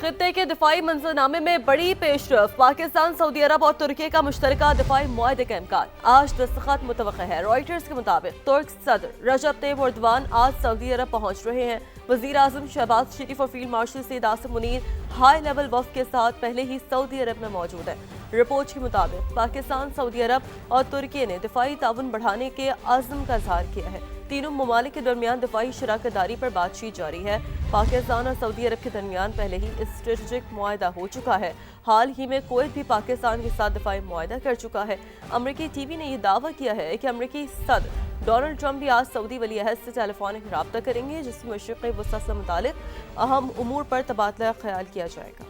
खित्ते के दिफाई मंजरनामे में बड़ी पेशरफ, पाकिस्तान सऊदी अरब और तुर्की का मुश्तरका दिफाई मुआहदे का इम्कान, आज दस्तखत मुतवक्किल है। रॉयटर्स के मुताबिक तुर्क सदर रजब तैयब एर्दोगान आज सऊदी अरब पहुंच रहे हैं। वजीर आजम शहबाज शरीफ और field marshal Syed Asim Munir high level वफ्द के साथ पहले ही सऊदी अरब में मौजूद है। रिपोर्ट के मुताबिक पाकिस्तान सऊदी अरब और तुर्की ने दिफाई ताउन बढ़ाने के अज़्म का इजहार किया है। तीनों ममालिक के दरमियान दिफाई शराकतदारी पर बातचीत जारी है। पाकिस्तान और सऊदी अरब के दरमियान पहले ही स्ट्रेटजिक मुआहदा हो चुका है। हाल ही में कुवैत भी पाकिस्तान के साथ दिफाई मुआहदा कर चुका है। अमरीकी टीवी ने यह दावा किया है कि अमरीकी सदर डोनाल्ड ट्रंप भी आज सऊदी वली अहद से टेलीफोनिक रब्ता करेंगे, जिसमें मशरिक़ वसत से मुतालिक अहम उमूर पर तबादला ख्याल किया जाएगा।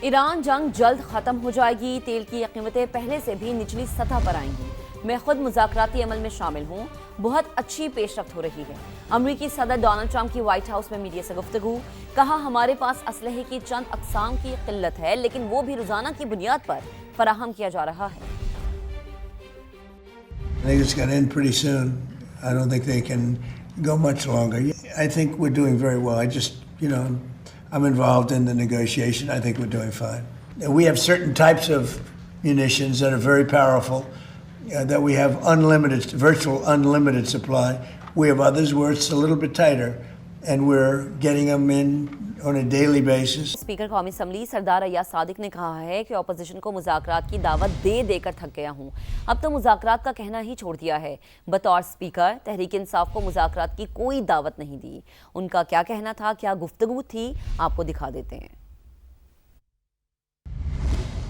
ईरान जंग जल्द खत्म हो जाएगी, तेल की कीमतें पहले से भी निचली सतह पर आएंगी। मैं खुद मुज़ाकराती अमल में शामिल हूँ, बहुत अच्छी पेशरफ्त हो रही है। अमरीकी सदर डोनाल्ड ट्रंप की व्हाइट हाउस में मीडिया से गुफ्तगू, कहा हमारे पास असलहे की चंद अक़साम की किल्लत है, लेकिन वो भी रोजाना की बुनियाद पर फराहम किया जा रहा है। I think it's going to end pretty soon. I don't think they can go much longer. I think we're doing very well. I'm involved in the negotiation. I think we're doing fine. We have certain types of munitions that are very powerful, that we have virtual unlimited supply. We have others where it's a little bit tighter, and we're getting them in on a daily basis. Speaker कौमी assembly सरदार अय्याज सादिक ने कहा है कि opposition को मुज़ाकरात की दावत दे देकर थक गया हूँ, अब तो मुज़ाकरात का कहना ही छोड़ दिया है। बतौर स्पीकर तहरीक इंसाफ को मुज़ाकरात की कोई दावत नहीं दी। उनका क्या कहना था, क्या गुफ्तगू थी, आपको दिखा देते हैं।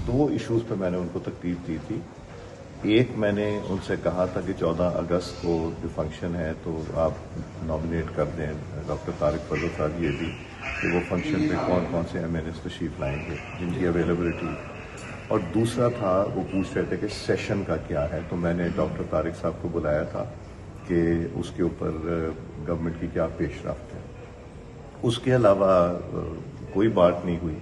2 इश्यूज पे मैंने उनको तकलीफ दी थी। एक, मैंने उनसे कहा था कि 14 अगस्त को जो फंक्शन है तो आप नॉमिनेट कर दें डॉक्टर तारिक फजल साहब, ये भी कि वो फंक्शन पे कौन कौन से एमएनएस तशरीफ लाएंगे जिनकी अवेलेबिलिटी। और दूसरा था, वो पूछ रहे थे कि सेशन का क्या है, तो मैंने डॉक्टर तारिक साहब को बुलाया था कि उसके ऊपर गवर्नमेंट की क्या पेशरफ्त है। उसके अलावा कोई बात नहीं हुई,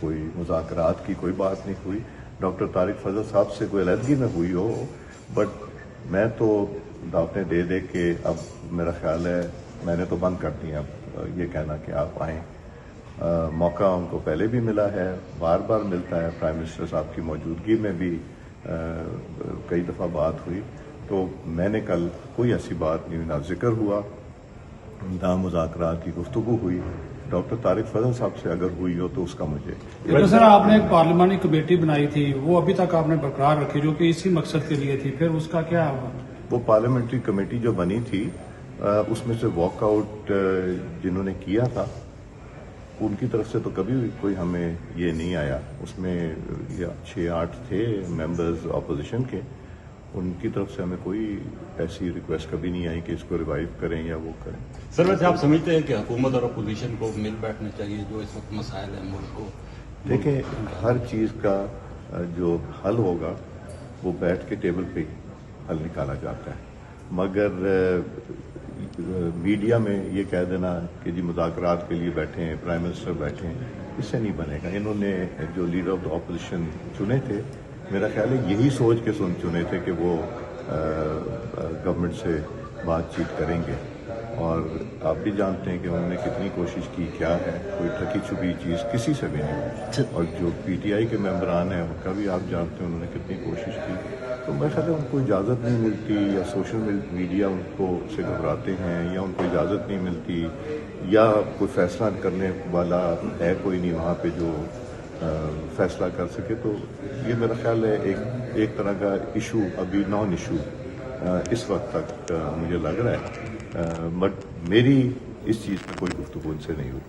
कोई मुज़ाकरात की कोई बात नहीं हुई। डॉक्टर तारिक फजल साहब से कोई अलहदगी में हुई हो, बट मैं तो दावतें दे दे के अब मेरा ख्याल है मैंने तो बंद कर दिया अब ये कहना कि आप आएँ। मौका उनको पहले भी मिला है, बार बार मिलता है, प्राइम मिनिस्टर साहब की मौजूदगी में भी कई दफ़ा बात हुई। तो मैंने कल कोई ऐसी बात नहीं हुई, ना जिक्र हुआ, ना मुज़ाकरात की गुफ्तगू हुई। डॉक्टर तारिक फजल साहब से अगर हुई हो तो उसका मुझे तो सर, आपने एक पार्लिमानी कमेटी बनाई थी, वो अभी तक आपने बरकरार रखी, जो कि इसी मकसद के लिए थी, फिर उसका क्या हुआ? वो पार्लियामेंट्री कमेटी जो बनी थी उसमें से वॉकआउट जिन्होंने किया था उनकी तरफ से तो कभी कोई हमें ये नहीं आया। उसमें 6-8 थे मेंबर्स अपोजिशन के, उनकी तरफ से हमें कोई ऐसी रिक्वेस्ट कभी नहीं आई कि इसको रिवाइव करें या वो करें। सर, वैसे आप समझते हैं कि हुकूमत और अपोजिशन को मिल बैठना चाहिए जो इस वक्त मसाइल है मुल्क को? देखें, हर चीज़ का जो हल होगा वो बैठ के टेबल पे हल निकाला जाता है, मगर मीडिया में ये कह देना कि जी मुज़ाकरात के लिए बैठे हैं, प्राइम मिनिस्टर बैठे हैं, इससे नहीं बनेगा। इन्होंने जो लीडर ऑफ द ऑपोजिशन चुने थे, मेरा ख्याल है यही सोच के चुने थे कि वो गवर्नमेंट से बातचीत करेंगे। और आप भी जानते हैं कि उन्होंने कितनी कोशिश की, क्या है, कोई ठकी छुपी चीज़ किसी से भी नहीं। और जो पीटीआई के मेंबरान हैं उनका भी आप जानते हैं उन्होंने कितनी कोशिश की। तो मेरे ख्याल है उनको इजाज़त नहीं मिलती, या सोशल मीडिया उनको से घबराते हैं, या उनको इजाज़त नहीं मिलती, या कोई फैसला करने वाला है कोई नहीं वहाँ पे जो फैसला कर सके। तो ये मेरा ख्याल है एक तरह का इशू, अभी नॉन इशू इस वक्त तक मुझे लग रहा है, बट मेरी इस चीज़ पर कोई गुफ्तगू उनसे नहीं हुई।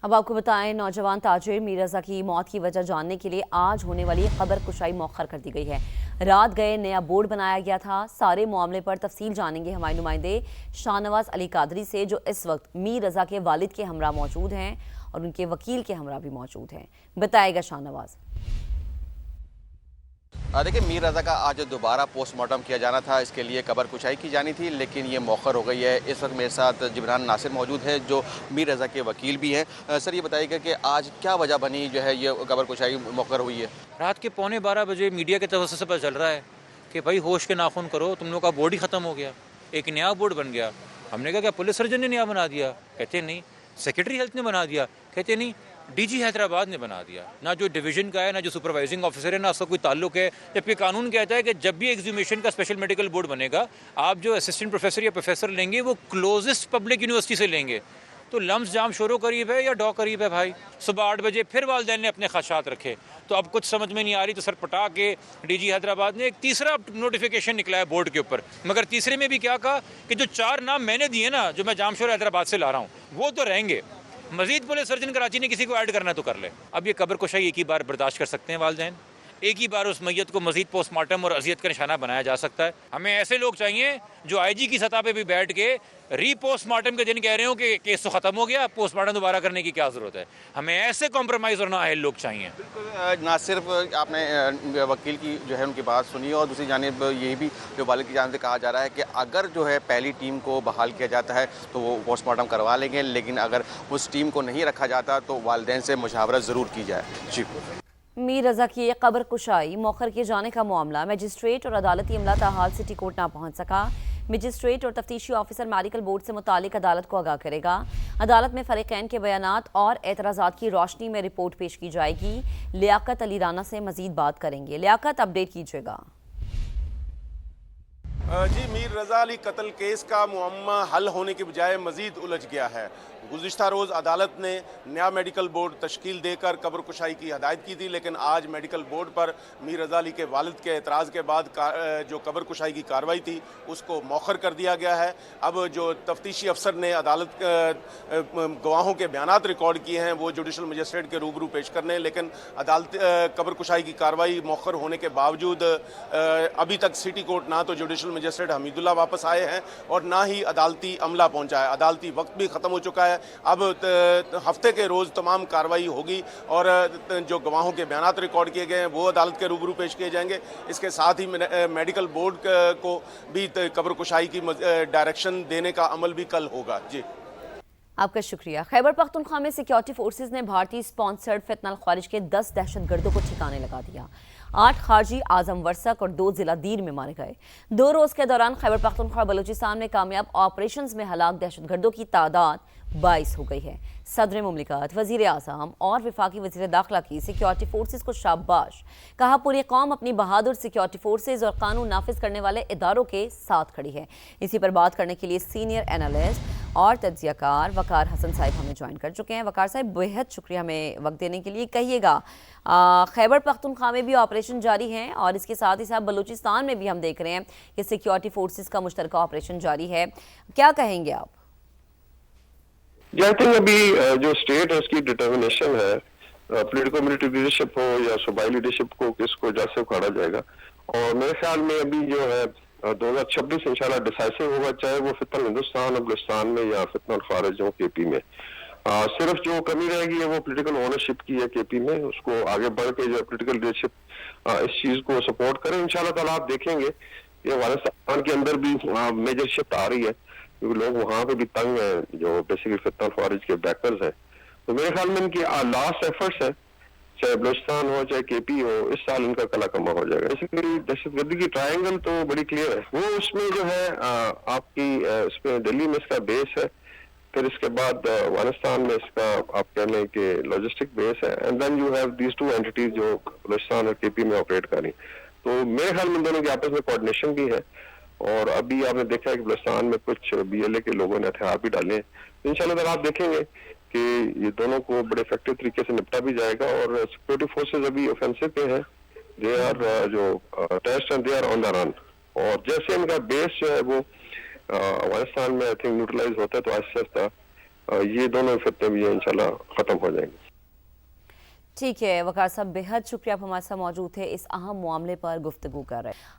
अब आपको बताएं, नौजवान ताजिर मीर रज़ा की मौत की वजह जानने के लिए आज होने वाली खबर कुशाई मौखर कर दी गई है। रात गए नया बोर्ड बनाया गया था। सारे मामले पर तफसील जानेंगे हमारे नुमाइंदे शाहनवाज अली कादरी से, जो इस वक्त मीर रज़ा के वालिद के हमरा मौजूद हैं और उनके वकील के हमरा भी मौजूद हैं। बताएगा शाहनवाज। देखिए, मीर रज़ा का आज दोबारा पोस्टमार्टम किया जाना था, इसके लिए कब्र कुशाई की जानी थी, लेकिन ये मौखर हो गई है। इस वक्त मेरे साथ जिब्रान नासिर मौजूद है जो मीर रज़ा के वकील भी हैं। सर, ये बताइएगा कि आज क्या वजह बनी जो है ये कब्र कुशाई मौखर हुई है? रात के 11:15 बजे मीडिया के तरफ से पता चल रहा है कि भाई होश के नाखून करो, तुम लोग का बोर्ड ही ख़त्म हो गया, एक नया बोर्ड बन गया ہم نے کہا کہ पुलिस सर्जन ने नया बना दिया, कहते नहीं. सेक्रेटरी हेल्थ ने बना दिया, कहते नहीं. डीजी हैदराबाद ने बना दिया. ना जो डिवीजन का है, ना जो सुपरवाइजिंग ऑफिसर है, ना उसका कोई ताल्लुक है. जबकि कानून कहता है कि जब भी एग्जीबिशन का स्पेशल मेडिकल बोर्ड बनेगा, आप जो असिस्टेंट प्रोफेसर या प्रोफेसर लेंगे वो क्लोजेस्ट पब्लिक यूनिवर्सिटी से लेंगे. तो लम्स जाम शोरो करीब है या डॉ करीब है भाई. सुबह 8 बजे फिर वालिदैन ने अपने खदशात रखे. तो अब कुछ समझ में नहीं आ रही, तो सर पटा के डीजी हैदराबाद ने एक तीसरा नोटिफिकेशन निकला है बोर्ड के ऊपर. मगर तीसरे में भी क्या कहा कि जो 4 नाम मैंने दिए ना, जो मैं जामशोर हैदराबाद से ला रहा हूँ, वो तो रहेंगे. मजीद पुलिस सर्जन कराची ने किसी को ऐड करना तो कर ले. अब ये कब्र कुशाई एक ही बार बर्दाश्त कर सकते हैं वालिदैन. एक ही बार उस मैयत को मजीद पोस्टमार्टम और अजियत का निशाना बनाया जा सकता है. हमें ऐसे लोग चाहिए जो आईजी की सतह पे भी बैठ के री पोस्टमार्टम के दिन कह रहे हो कि केस तो ख़त्म हो गया, पोस्टमार्टम दोबारा करने की क्या ज़रूरत है. हमें ऐसे कॉम्प्रोमाइज़ और नाअहल लोग चाहिए. ना सिर्फ आपने वकील की जो है उनकी बात सुनी, और दूसरी जानिब यही भी जो वालिद की जानिब से कहा जा रहा है कि अगर जो है पहली टीम को बहाल किया जाता है तो वो पोस्टमार्टम करवा लेंगे, लेकिन अगर उस टीम को नहीं रखा जाता तो वालिदैन से मुशावरत ज़रूर की जाए. जी. मीर रज़ा की कब्र कुशाई मौखर किए जाने का मामला मजिस्ट्रेट और अदालती अमला ताहाल सिटी कोर्ट ना पहुँच सका. मजिस्ट्रेट और तफ्तीशी ऑफिसर मेडिकल बोर्ड से मुतालिक अदालत को आगाह करेगा. अदालत में फरीक़ैन के बयानात और एतराज़ात की रोशनी में रिपोर्ट पेश की जाएगी. लियाकत अली राना से मज़ीद बात करेंगे. लियाकत, अपडेट कीजिएगा. जी, मीर रज़ा अली कत्ल केस का मुअम्मा हल होने के बजाय मज़ीद उलझ गया है. गुज़िश्ता रोज़ अदालत ने नया मेडिकल बोर्ड तश्कील देकर कब्र कुशाई की हदायत की थी, लेकिन आज मेडिकल बोर्ड पर मीर रज़ा अली के वालिद के एतराज़ के बाद जो कब्र कुशाई की कार्रवाई थी उसको मौखर कर दिया गया है. अब जो तफ्तीशी अफसर ने अदालत गवाहों के बयानात रिकॉर्ड किए हैं वो जुडिशल मजिस्ट्रेट के रूबरू पेश करने, लेकिन अदालत कब्र कुशाई की कार्रवाई मौखर होने के बावजूद अभी तक सिटी कोर्ट ना तो जुडिशल मजिस्ट्रेट हमीदुल्ला वापस आए हैं और ना ही अदालती अमला पहुंचा है. अदालती वक्त भी ख़त्म हो चुका है. अब हफ्ते के रोज़ तमाम कार्रवाई होगी और जो गवाहों के बयानात रिकॉर्ड किए गए हैं वो अदालत के रूबरू पेश किए जाएंगे. इसके साथ ही मेडिकल बोर्ड को भी कब्र कुशाई की डायरेक्शन देने का अमल भी कल होगा. जी, आपका शुक्रिया. खैबर पख्तूनख्वा में सिक्योरिटी फोर्सेज ने भारतीय स्पॉन्सर्ड फितनल खारिज के 10 दहशतगर्दों को ठिकाने लगा दिया. 8 खारजी आजम वर्सक और 2 जिला दीर में मारे गए. 2 रोज़ के दौरान खैबर पख्तूनख्वा बलूचिस्तान में कामयाब ऑपरेशंस में हलाक दहशतगर्दों की तादाद 22 हो गई है. सदर मुमलिकत, वज़ीर आज़म और वफाकी वज़ीर दाखिला की सिक्योरिटी फोर्सेज को शाबाश. कहा पूरी कौम अपनी बहादुर सिक्योरिटी फोर्सेज और कानून नाफिज करने वाले इदारों के साथ खड़ी है. इसी पर बात करने के लिए सीनियर एनालिस्ट और तज्जियाकार वकार हसन साहिब हमें ज्वाइन कर चुके हैं. वकार साहिब, बेहद शुक्रिया हमें वक्त देने के लिए. कहिएगा, खैबर पख्तूनख्वा में भी ऑपरेशन जारी हैं और इसके साथ ही साथ बलूचिस्तान में भी हम देख रहे हैं कि सिक्योरिटी फोर्सेज का मुश्तरका ऑपरेशन जारी है. क्या कहेंगे आप? आई थिंक अभी जो स्टेट है उसकी डिटर्मिनेशन है, पॉलिटिकल मिलिट्री लीडरशिप हो या सूबाई लीडरशिप को किसको जैसे उखाड़ा जाएगा. और मेरे ख्याल में अभी जो है 2026 इंशाल्लाह डिसाइसिव होगा, चाहे वो फितनल हिंदुस्तान और बलूचिस्तान में या फितनल खारिज हो केपी में. सिर्फ जो कमी रहेगी है वो पॉलिटिकल ओनरशिप की है केपी में. उसको आगे बढ़ के जो पॉलिटिकल लीडरशिप इस चीज को सपोर्ट करें. इंशाल्लाह ताला आप देखेंगे कि अफगानिस्तान के अंदर भी मेजर शिफ्ट आ रही है, क्योंकि लोग वहाँ पे भी तंग हैं जो बेसिकली फितनल खारिज के बैकर्स हैं. तो मेरे ख्याल में इनकी लास्ट एफर्ट्स है, चाहे बलूचिस्तान हो चाहे केपी हो, इस साल इनका कला कमा हो जाएगा. बेसिकली दहशतगर्दी की ट्रायंगल तो बड़ी क्लियर है. वो उसमें जो है आपकी इसमें दिल्ली में इसका बेस है, फिर इसके बाद अफगानिस्तान में इसका आप कह लें कि लॉजिस्टिक बेस है, and then you have these 2 entities जो बलूचिस्तान और केपी में ऑपरेट कर रही. तो मेरे ख्याल में दोनों के आपस में कोऑर्डिनेशन भी है. और अभी आपने देखा है कि बलूचिस्तान में कुछ BLA के लोगों ने हथियार भी डाले हैं. तो इंशाल्लाह आप देखेंगे कि ये दोनों को बड़े इफेक्टिव तरीके से निपटा भी जाएगा. और सिक्योरिटी फोर्सेज अभी ऑफेंसिव पे है, दे आर जो test and they are on the run. और जैसे इनका बेस जो है वो अफगानिस्तान में आई थिंक न्यूट्रलाइज होता है तो आहिस्ता ये दोनों फितने भी इंशाल्लाह खत्म हो जाएंगे. ठीक है वकार साहब, बेहद शुक्रिया आप हमारे साथ मौजूद थे, इस अहम मामले पर गुफ्तगू कर रहे हैं.